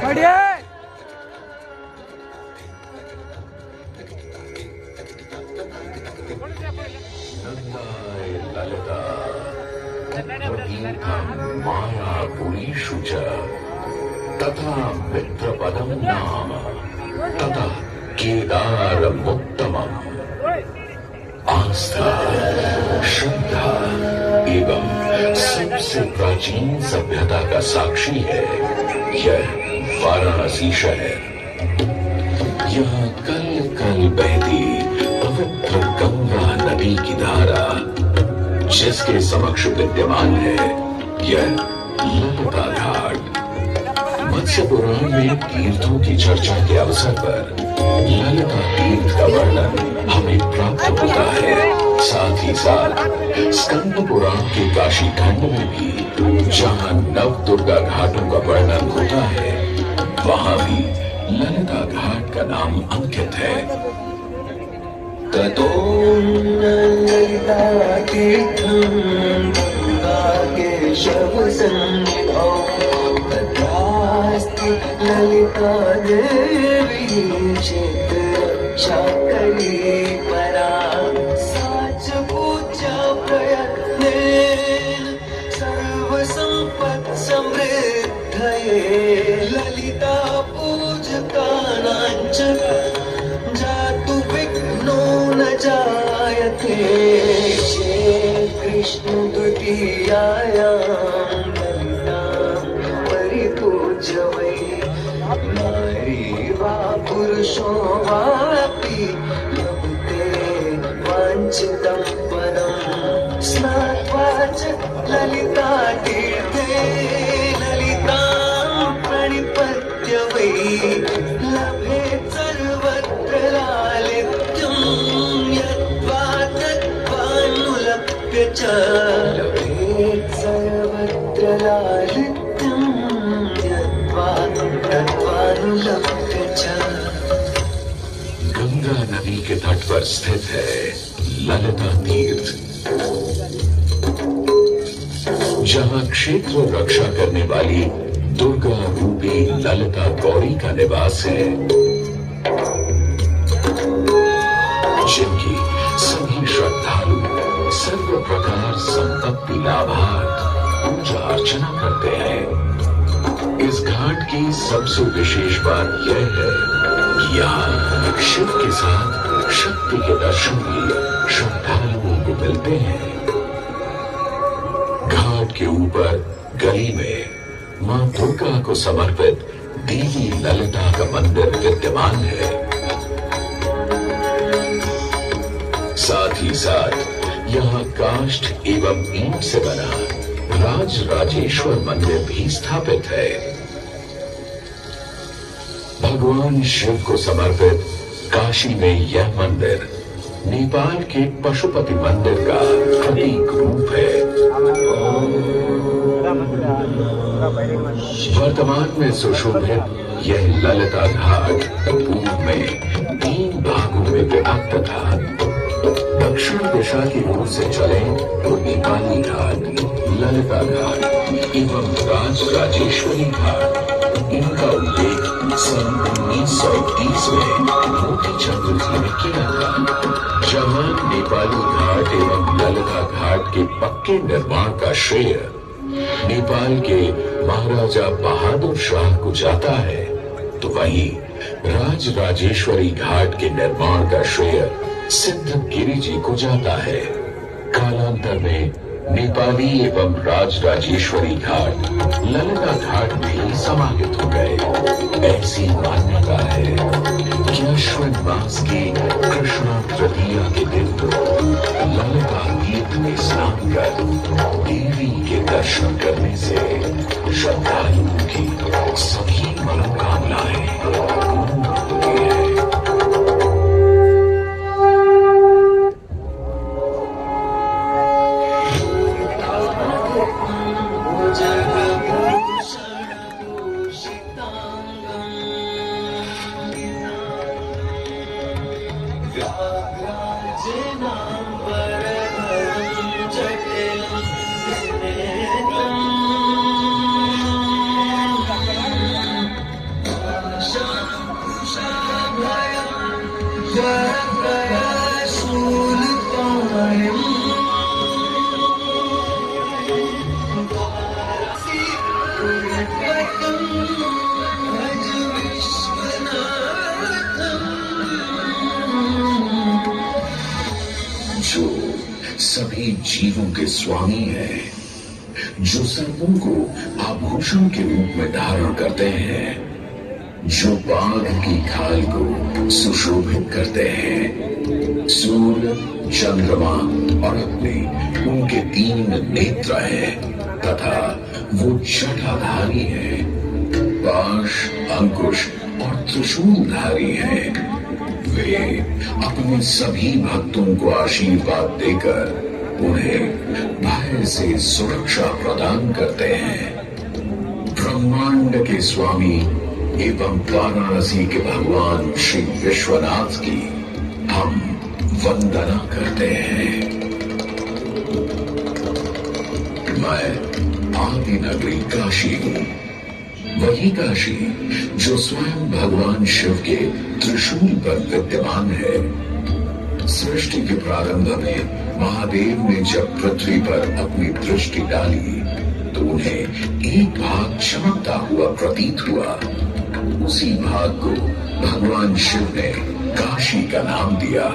बढ़िया ललिता माया पुरीषु च तथा मित्रपदं नाम तथा केदारमुत्तमम् आस्था श्रद्धा एवं सबसे प्राचीन सभ्यता का साक्षी है यह वाराणसी शहर। यहाँ कल कल बहती पवित्र गंगा नदी की धारा जिसके समक्ष विद्यमान है यह ललिता घाट। मत्स्य पुराण में तीर्थों की चर्चा के अवसर पर ललिता तीर्थ का वर्णन हमें प्राप्त होता है। साथ ही साथ स्कंद पुराण के काशी खंड में भी जहाँ नव दुर्गा घाटों का वर्णन होता है वहाँ भी ललिता घाट का नाम अंकित है। ततो ललिता तीर्थं गंगा केशव सन्निधौ तत्रास्ति ललिता देवी चित्ररक्षाकरी परा सा च पूजा प्रयत्नेन सर्वसम्पत्समृद्धये ललिता पूजकानां च जातु विघ्नो न जायते। कृष्ण द्वितीयायां ललितां परिपूज्य वै नारी वा पुरुषो वापि लभते वाञ्छितं पदं स्नात्वा च ललिता तीर्थे ललितां प्रणिपत्य वै लभेत् सर्वत्र लालित्यं यद्वा तद्वानुलप्य च लभेत् सर्वत्र लालित्यं यद्वा तद्वानुलप्य च। गंगा नदी के तट पर स्थित है ललिता तीर्थ जहाँ क्षेत्र रक्षा करने वाली दुर्गा रूपी ललिता गौरी का निवास है जिनकी सभी श्रद्धालु सर्व प्रकार संपत्ति लाभार्थ पूजा अर्चना करते हैं। इस घाट की सबसे विशेष बात यह है कि यहाँ शिव के साथ शक्ति के दर्शन भी श्रद्धालुओं को मिलते हैं। घाट के ऊपर गली में मां दुर्गा को समर्पित देवी ललिता का मंदिर विद्यमान है। साथ ही साथ यहाँ काष्ठ एवं ईंट से बना राज राजेश्वर मंदिर भी स्थापित है। भगवान शिव को समर्पित काशी में यह मंदिर नेपाल के पशुपति मंदिर का प्रतीक रूप है। वर्तमान में सुशोभित यह ललिता घाट पूर्व में 3 भागों में विभक्त था। दक्षिण दिशा की ओर से चले तो नेपाली घाट, ललिता घाट एवं राज राजेश्वरी घाट। इनका उल्लेख सन 1930 में मोती चंद्र जी ने किया था। जहां नेपाली घाट एवं ललिता घाट के पक्के निर्माण का श्रेय नेपाल के महाराजा बहादुर शाह को जाता है तो वहीं राज राजेश्वरी घाट के निर्माण का श्रेय सिद्ध गिरि जी को जाता है। कालांतर में नेपाली एवं राज राजेश्वरी घाट ललिता घाट में ही समाहित हो गए। ऐसी मान्यता है कि अश्विन मास की कृष्ण तृतीया के दिन ललिता गीत में स्नान कर देवी के दर्शन करने से श्रद्धालुओं की सभी मनोकामनाएं पूर्ण होती है। जो सभी जीवों के स्वामी है, जो सर्पों को आभूषण के रूप में धारण करते हैं, जो बाघ की खाल को सुशोभित करते हैं, सूर्य, चंद्रमा और अग्नि उनके 3 नेत्र हैं तथा वो जटाधारी है, पाश, अंकुश और त्रिशूलधारी है। वे अपने सभी भक्तों को आशीर्वाद देकर उन्हें भय से सुरक्षा प्रदान करते हैं। ब्रह्मांड के स्वामी एवं वाराणसी के भगवान श्री विश्वनाथ की हम वंदना करते हैं। मैं आदि नगरी काशी हूं, वही काशी जो स्वयं भगवान शिव के त्रिशूल पर विद्यमान है। सृष्टि के प्रारंभ में महादेव ने जब पृथ्वी पर अपनी दृष्टि डाली तो उन्हें एक भाग चमकता हुआ प्रतीत हुआ। उसी भाग को भगवान शिव ने काशी का नाम दिया।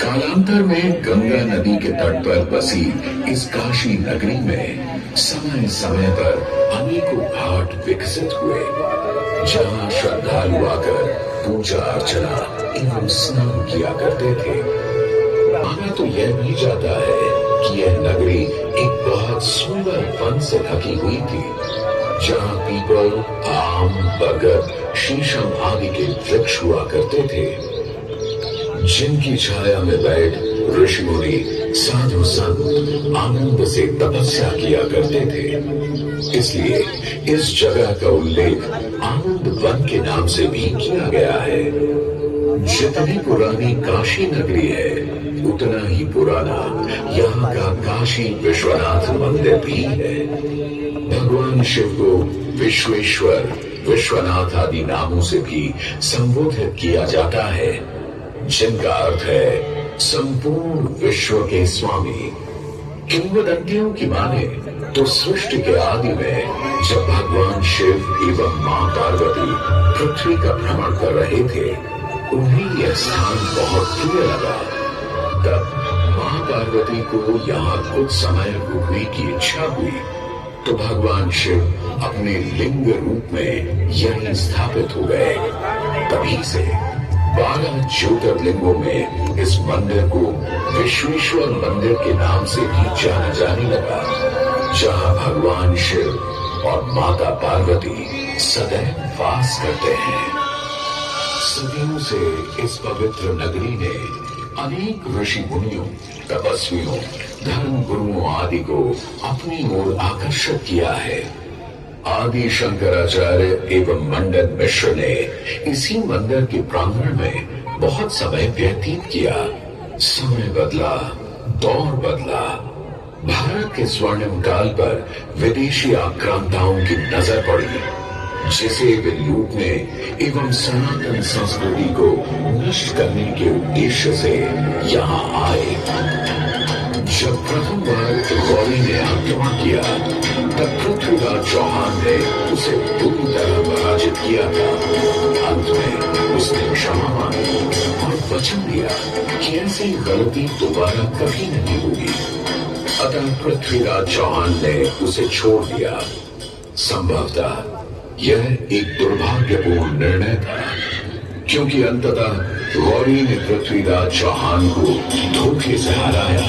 कालांतर में गंगा नदी के तट पर बसी इस काशी नगरी में समय समय पर अनेकों घाट विकसित हुए, जहां श्रद्धालु आकर पूजा अर्चना एवं स्नान किया करते थे। माना तो यह भी जाता है कि यह नगरी एक बहुत सुंदर वन से ढकी हुई थी, जहां पीपल, आम, बरगद, शीशम आदि के वृक्ष हुआ करते थे, जिनकी छाया में बैठ ऋषि मुनि साधु संत आनंद से तपस्या किया करते थे। इसलिए इस जगह का उल्लेख आनंद वन के नाम से भी किया गया है। जितनी पुरानी काशी नगरी है, उतना ही पुराना यहाँ का काशी विश्वनाथ मंदिर भी है। भगवान शिव को विश्वेश्वर, विश्वनाथ आदि नामों से भी संबोधित किया जाता है, जिनका अर्थ है संपूर्ण विश्व के स्वामी। किंवदंतियों की माने तो सृष्टि के आदि में जब भगवान शिव एवं मां पार्वती पृथ्वी का भ्रमण कर रहे थे, उन्हें यह स्थान बहुत प्रिय लगा। तब मां पार्वती को यहाँ कुछ समय रुकने की इच्छा हुई, तो भगवान शिव अपने लिंग रूप में यहीं स्थापित हो गए। तभी से 12 ज्योतिर्लिंगों में इस मंदिर को विश्वेश्वर मंदिर के नाम से भी जाना जाने लगा, जहां भगवान शिव और माता पार्वती सदैव वास करते हैं। सदियों से इस पवित्र नगरी ने अनेक ऋषि मुनियों, तपस्वियों, धर्म गुरुओं आदि को अपनी ओर आकर्षित किया है। आदि शंकराचार्य एवं मंडन मिश्र ने इसी मंदिर के प्रांगण में बहुत समय व्यतीत किया। समय बदला, दौर बदला, भारत के स्वर्णिम काल पर विदेशी आक्रांताओं की नजर पड़ी, जिसे वे लूटने एवं सनातन संस्कृति को नष्ट करने के उद्देश्य से यहाँ आए। जब प्रथम बार गौरी ने आक्रमण किया, तब पृथ्वीराज चौहान ने उसे पूरी तरह पराजित किया था। अंत में उसने क्षमा मांगी और वचन दिया कि ऐसी गलती दोबारा कभी नहीं होगी। अतः पृथ्वीराज चौहान ने उसे छोड़ दिया। संभवतः यह एक दुर्भाग्यपूर्ण निर्णय था, क्योंकि अंततः गौरी ने पृथ्वीराज चौहान को धोखे से हराया।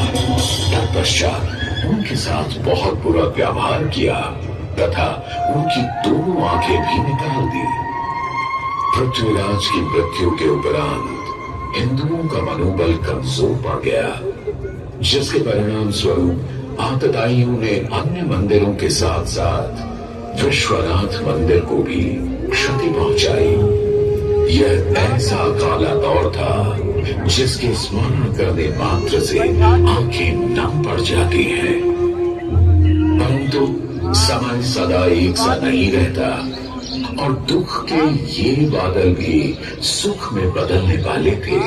तत्पश्चात उनके साथ बहुत बुरा व्यवहार किया तथा उनकी दोनों आंखें भी निकाल दी। पृथ्वीराज की मृत्यु के उपरांत हिंदुओं का मनोबल कमजोर पड़ गया, जिसके परिणाम स्वरूप आतताइयों ने अन्य मंदिरों के साथ साथ विश्वनाथ मंदिर को भी क्षति पहुंचाई। यह ऐसा काला दौर था जिसके स्मरण करने मात्र से आंखें नम पड़ जाती हैं। परंतु समय सदा एक सा नहीं रहता और दुख के ये बादल भी सुख में बदलने वाले थे।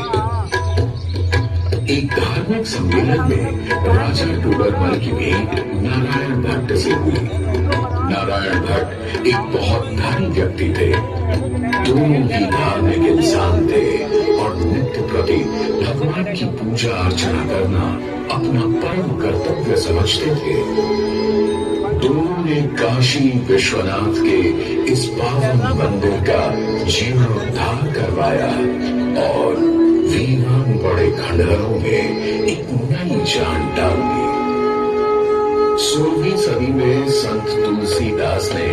एक धार्मिक सम्मेलन में राजा टोडरमल की भेंट नारायण भट्ट से हुई। नारायण भट्ट एक बहुत धनी व्यक्ति थे। दोनों ही धार्मिक इंसान थे और नित्य प्रति भगवान की पूजा अर्चना करना अपना परम कर्तव्य समझते थे। दोनों ने काशी विश्वनाथ के इस पावन मंदिर का जीर्णोद्धार करवाया और वीरान पड़े खंडहरों में एक नई जान डाल दी। 16वीं सदी में संत तुलसीदास ने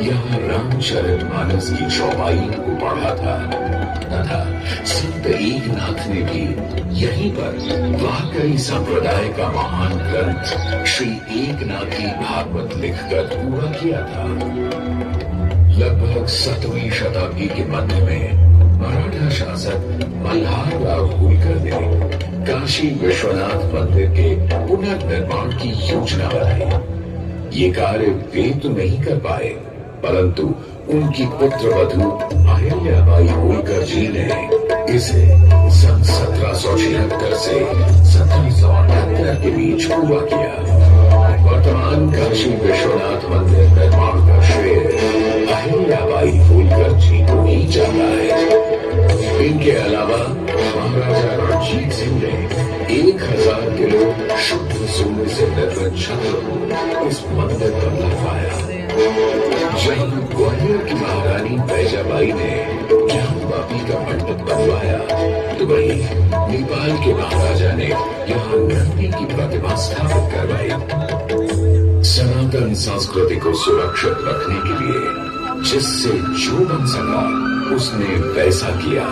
यहाँ रामचरितमानस की चौपाई को पढ़ा था तथा संत एकनाथ ने भी यहीं पर वाकई संप्रदाय का महान ग्रंथ श्री एकनाथी भागवत लिखकर पूरा किया था। लगभग 7वीं शताब्दी के मध्य में मराठा शासक मल्हारराव होलकर ने काशी विश्वनाथ मंदिर के पुनर्निर्माण की योजना बनाई। ये कार्य वे तो नहीं कर पाए, परंतु उनकी पुत्रवधू अहिल्याबाई होलकर जी ने इसे सन 1776 से 1778 के बीच पूरा किया। वर्तमान काशी विश्वनाथ मंदिर निर्माण का श्रेय अहिल्याबाई होलकर जी को ही जाता है। इनके अलावा महाराजा रणजीत सिंह ने 1000 किलो शुद्ध सोने से निर्मित छत्र को इस मंदिर पर लगवाया। जब ग्वालियर की महारानी बैजाबाई ने ज्ञानवापी का मंडप बनवाया तो वही नेपाल के महाराजा ने यहाँ नंदी की प्रतिमा स्थापित करवाई। सनातन संस्कृति को सुरक्षित रखने के लिए जिससे जो बन सका उसने वैसा किया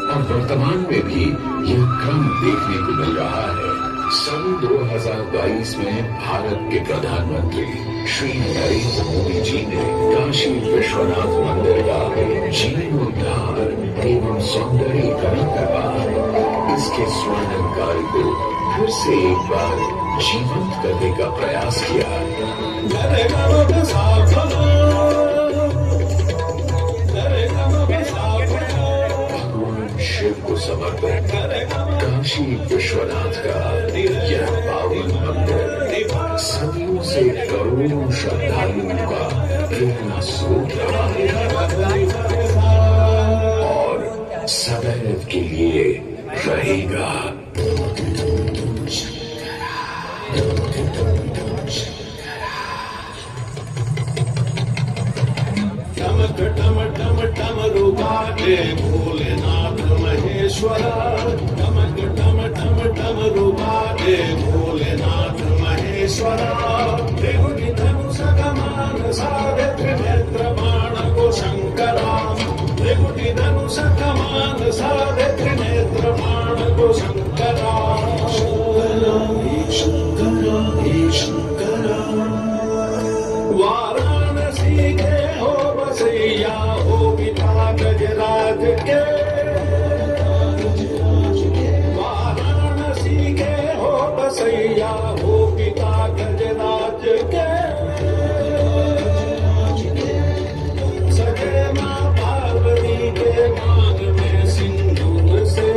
और वर्तमान में भी यह क्रम देखने को मिल रहा है। सन 2022 में भारत के प्रधानमंत्री श्री नरेंद्र मोदी जी ने काशी विश्वनाथ मंदिर का जीर्णोद्धार एवं सौंदर्यीकरण करवा इसके स्वर्णिम कार्य को फिर से एक बार जीवंत करने का प्रयास किया। भगवान शिव को समर्पित काशी विश्वनाथ का यह पावन मंदिर सदियों से करोड़ों श्रद्धालुओं का प्रेरणा स्रोत रहा है और सदैव के लिए रहेगा। टम टम टम रुबाटे भोलेनाथ महेश्वरा। टमक टम टम टम रुबाटे भोलेनाथ महेश्वरा। त्रिभुवि धनुष कमान साधे त्रिनेत्र बाण को शंकरा। त्रिभुवि धनुष कमान साधे त्रिनेत्र बाण को शंकरा। शंकरा हे शंकरा। वाराणसी के हो बसैया हो पिता गजराज के। वाराणसी के हो बसैया हो पिता गजराज के। सजे माँ पार्वती के मांग में सिंदूर से।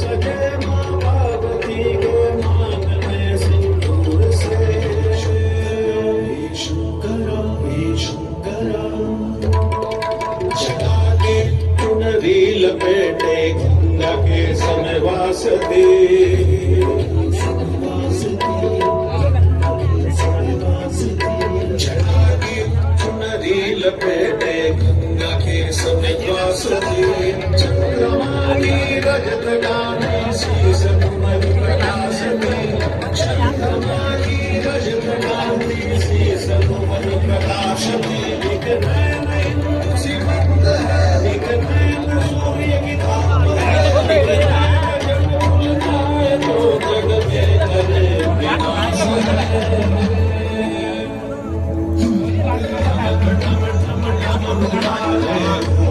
सजे माँ पार्वती के मांग में सिंदूर से। शंकरा हे शंकरा। जटा के चुनरी लपेटे गंगा के समवास दे। जटा के चुनरी लपेटे गंगा के समवास दे। चंद्रमा की रजत गाने शीस कुमल प्रकाश में चंद्रमा की रजत गाने शीस कुमल प्रकाश में एक नैन इंदु सिमंत है एक नैन सूर्य की ताप है एक नैन जब खुलता है तो जग में करे विनाश है Thank you.